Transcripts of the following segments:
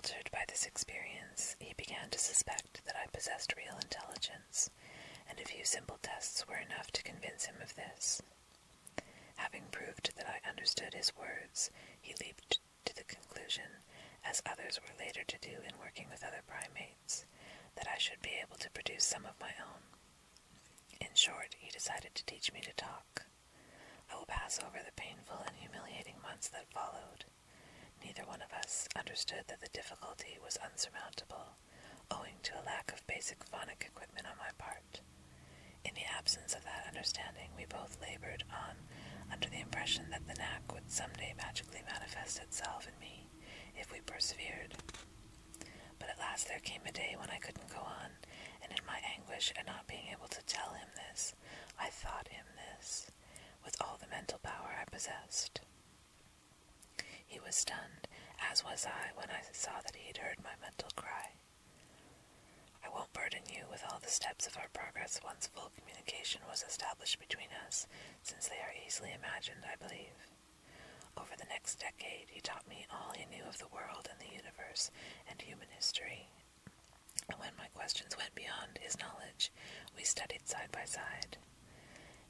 Altered by this experience, he began to suspect that I possessed real intelligence, and a few simple tests were enough to convince him of this. Having proved that I understood his words, he leaped to the conclusion, as others were later to do in working with other primates, that I should be able to produce some of my own. In short, he decided to teach me to talk. I will pass over the painful and humiliating months that followed. Neither one of us understood that the difficulty was unsurmountable, owing to a lack of basic phonic equipment on my part. In the absence of that understanding, we both labored on under the impression that the knack would someday magically manifest itself in me if we persevered. But at last there came a day when I couldn't go on, and in my anguish at not being able to tell him this, I thought him this, with all the mental power I possessed. He was stunned, as was I when I saw that he had heard my mental cry. I won't burden you with all the steps of our progress once full communication was established between us, since they are easily imagined, I believe. Over the next decade, he taught me all he knew of the world and the universe and human history. And when my questions went beyond his knowledge, we studied side by side.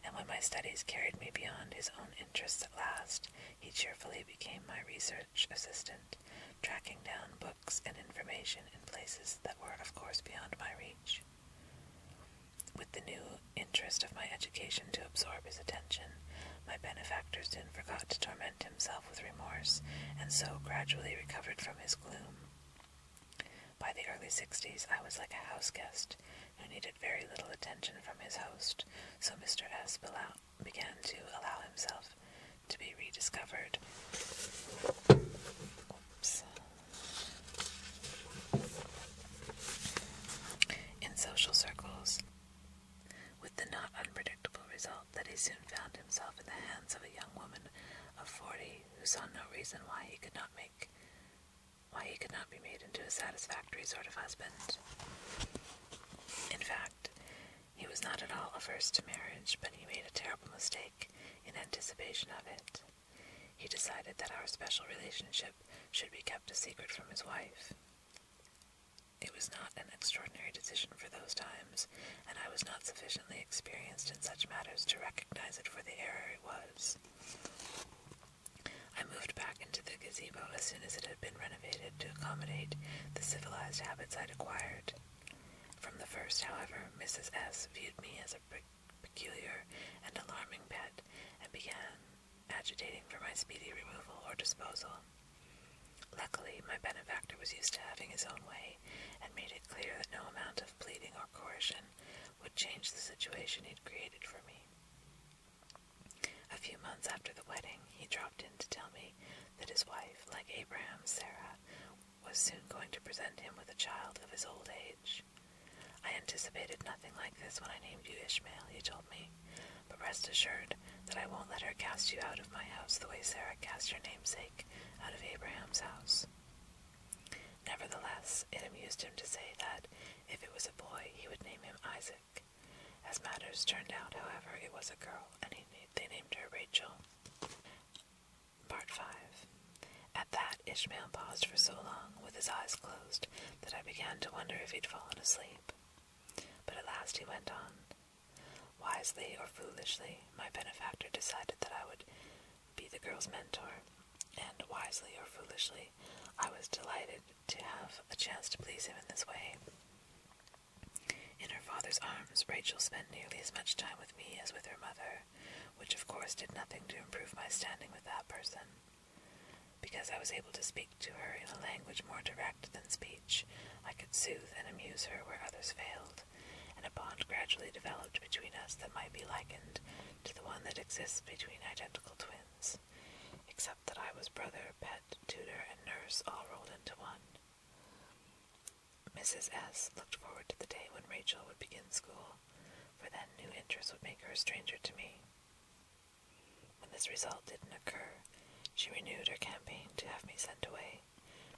And when my studies carried me beyond his own interests at last, he cheerfully became my research assistant, tracking down books and information in places that were, of course, beyond my reach. With the new interest of my education to absorb his attention, my benefactor soon forgot to torment himself with remorse, and so gradually recovered from his gloom. By the early 60s, I was like a house guest who needed very little attention from his host, so Mr. S. began to allow himself to be rediscovered. In social circles, with the not unpredictable result that he soon found himself in the hands of a young woman of 40 who saw no reason why he could not be made into a satisfactory sort of husband. In fact, he was not at all averse to marriage, but he made a terrible mistake in anticipation of it. He decided that our special relationship should be kept a secret from his wife. It was not an extraordinary decision for those times, and I was not sufficiently experienced in such matters to recognize it for the error it was. I moved back into the gazebo as soon as it had been renovated to accommodate the civilized habits I'd acquired. From the first, however, Mrs. S. viewed me as a peculiar and alarming pet, and began agitating for my speedy removal or disposal. Luckily, my benefactor was used to having his own way, and made it clear that no amount of pleading or coercion would change the situation he'd created for me. A few months after the wedding, he dropped in to tell me that his wife, like Abraham's Sarah, was soon going to present him with a child of his old age. I anticipated nothing like this when I named you Ishmael, he told me, but rest assured that I won't let her cast you out of my house the way Sarah cast your namesake out of Abraham's house. Nevertheless, it amused him to say that if it was a boy, he would name him Isaac. As matters turned out, however, it was a girl, and they named her Rachel. Part 5. At that, Ishmael paused for so long, with his eyes closed, that I began to wonder if he'd fallen asleep. But at last he went on. Wisely or foolishly, my benefactor decided that I would be the girl's mentor, and wisely or foolishly, I was delighted to have a chance to please him in this way. In her father's arms, Rachel spent nearly as much time with me as with her mother, which of course did nothing to improve my standing with that person. Because I was able to speak to her in a language more direct than speech, I could soothe and amuse her where others failed, and a bond gradually developed between us that might be likened to the one that exists between identical twins, except that I was brother, pet, tutor, and nurse all rolled into one. Mrs. S. looked forward to the day when Rachel would begin school, for then new interests would make her a stranger to me. When this result didn't occur, she renewed her campaign to have me sent away,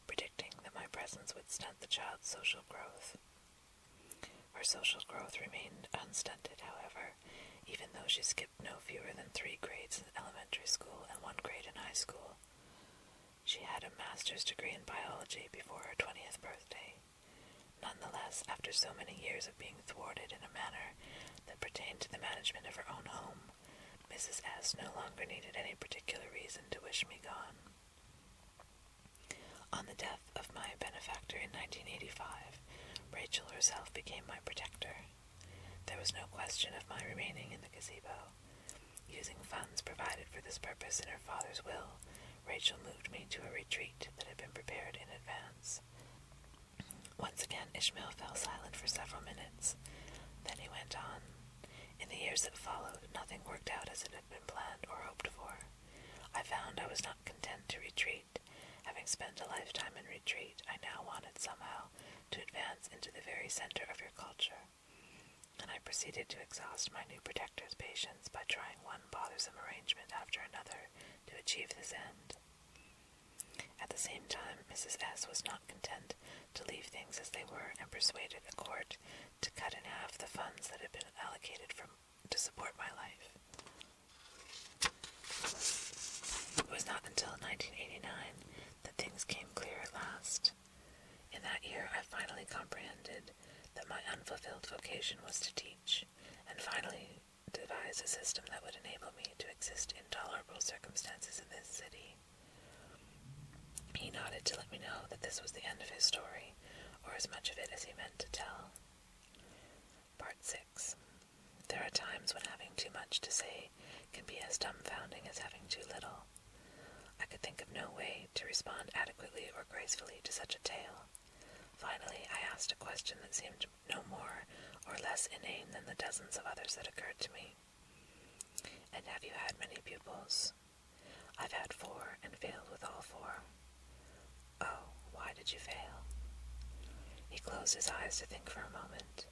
predicting that my presence would stunt the child's social growth. Her social growth remained unstunted, however, even though she skipped no fewer than 3 grades in elementary school and 1 grade in high school. She had a master's degree in biology before her 20th birthday. Nonetheless, after so many years of being thwarted in a manner that pertained to the management of her own home, Mrs. S. no longer needed any particular reason to wish me gone. On the death of my benefactor in 1985, Rachel herself became my protector. There was no question of my remaining in the gazebo. Using funds provided for this purpose in her father's will, Rachel moved me to a retreat that had been prepared in advance. Once again, Ishmael fell silent for several minutes. Then he went on. In the years that followed, nothing worked out as it had been planned or hoped for. I found I was not content to retreat. Having spent a lifetime in retreat, I now wanted somehow to advance into the very center of your culture. And I proceeded to exhaust my new protector's patience by trying one bothersome arrangement after another to achieve this end. At the same time, Mrs. S. was not content to leave things as they were and persuaded a court to cut in half the funds that had been allocated to support my life. It was not until 1989 that things came clear at last. In that year, I finally comprehended that my unfulfilled vocation was to teach, and finally devised a system that would enable me to exist in tolerable circumstances in this city. He nodded to let me know that this was the end of his story, or as much of it as he meant to tell. Part 6. There are times when having too much to say can be as dumbfounding as having too little. I could think of no way to respond adequately or gracefully to such a tale. Finally, I asked a question that seemed no more or less inane than the dozens of others that occurred to me. And have you had many pupils? I've had 4 and failed with all 4. Oh, why did you fail? He closed his eyes to think for a moment.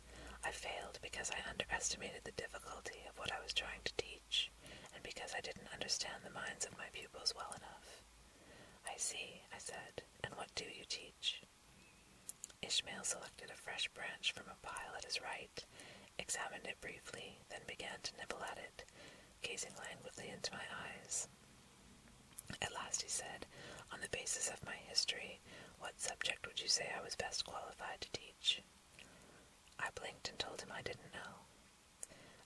I failed because I underestimated the difficulty of what I was trying to teach, and because I didn't understand the minds of my pupils well enough. I see, I said, and what do you teach? Ishmael selected a fresh branch from a pile at his right, examined it briefly, then began to nibble at it, gazing languidly into my eyes. At last he said, on the basis of my history, what subject would you say I was best qualified to teach? I blinked and told him I didn't know.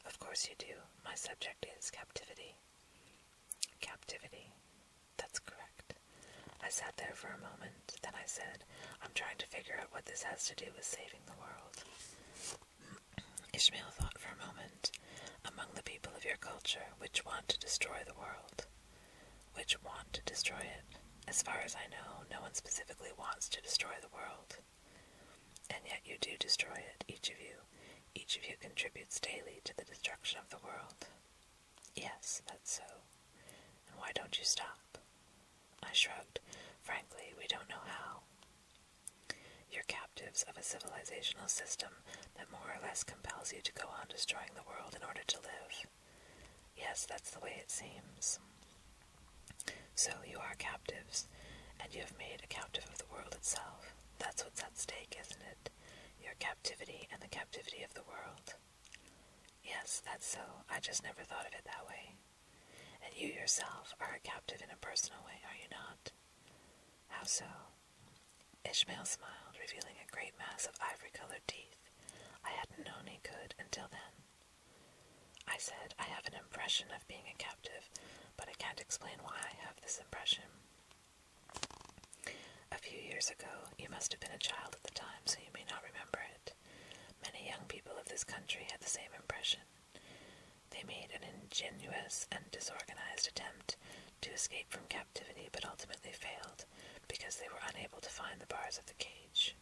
Of course you do. My subject is captivity. Captivity. That's correct. I sat there for a moment, then I said, I'm trying to figure out what this has to do with saving the world. Ishmael thought for a moment. Among the people of your culture, which want to destroy the world? Which want to destroy it? As far as I know, no one specifically wants to destroy the world. And yet you do destroy it, each of you. Each of you contributes daily to the destruction of the world. Yes, that's so. And why don't you stop? I shrugged. Frankly, we don't know how. You're captives of a civilizational system that more or less compels you to go on destroying the world in order to live. Yes, that's the way it seems. So you are captives, and you have made a captive of the world itself. That's what's at stake, isn't it? Your captivity and the captivity of the world. Yes, that's so. I just never thought of it that way. And you yourself are a captive in a personal way, are you not? How so? Ishmael smiled, revealing a great mass of ivory-colored teeth. I hadn't known he could until then. I said, I have an impression of being a captive, but I can't explain why I have this impression. A few years ago, you must have been a child at the time, so you may not remember it. Many young people of this country had the same impression. They made an ingenious and disorganized attempt to escape from captivity, but ultimately failed, because they were unable to find the bars of the cage.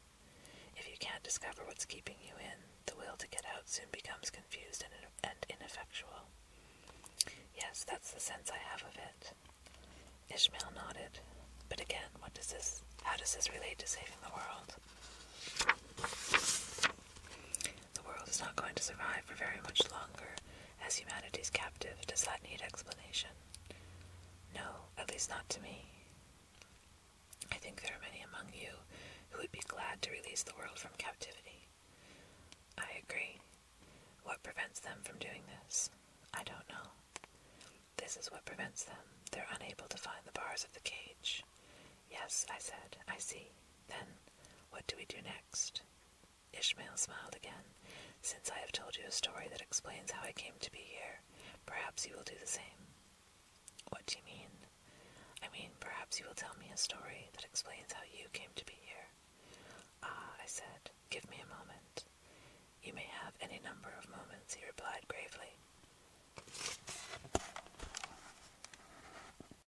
If you can't discover what's keeping you in, the will to get out soon becomes confused and ineffectual. Yes, that's the sense I have of it. Ishmael nodded. But again, how does this relate to saving the world? The world is not going to survive for very much longer as humanity's captive. Does that need explanation? No, at least not to me. I think there are many among you who would be glad to release the world from captivity. I agree. What prevents them from doing this? I don't know. This is what prevents them. They're unable to find the bars of the cage. Yes, I said, I see. Then, what do we do next? Ishmael smiled again. Since I have told you a story that explains how I came to be here, perhaps you will do the same. What do you mean? I mean, perhaps you will tell me a story that explains how you came to be here. Ah, I said, give me a moment. You may have any number of moments, he replied gravely.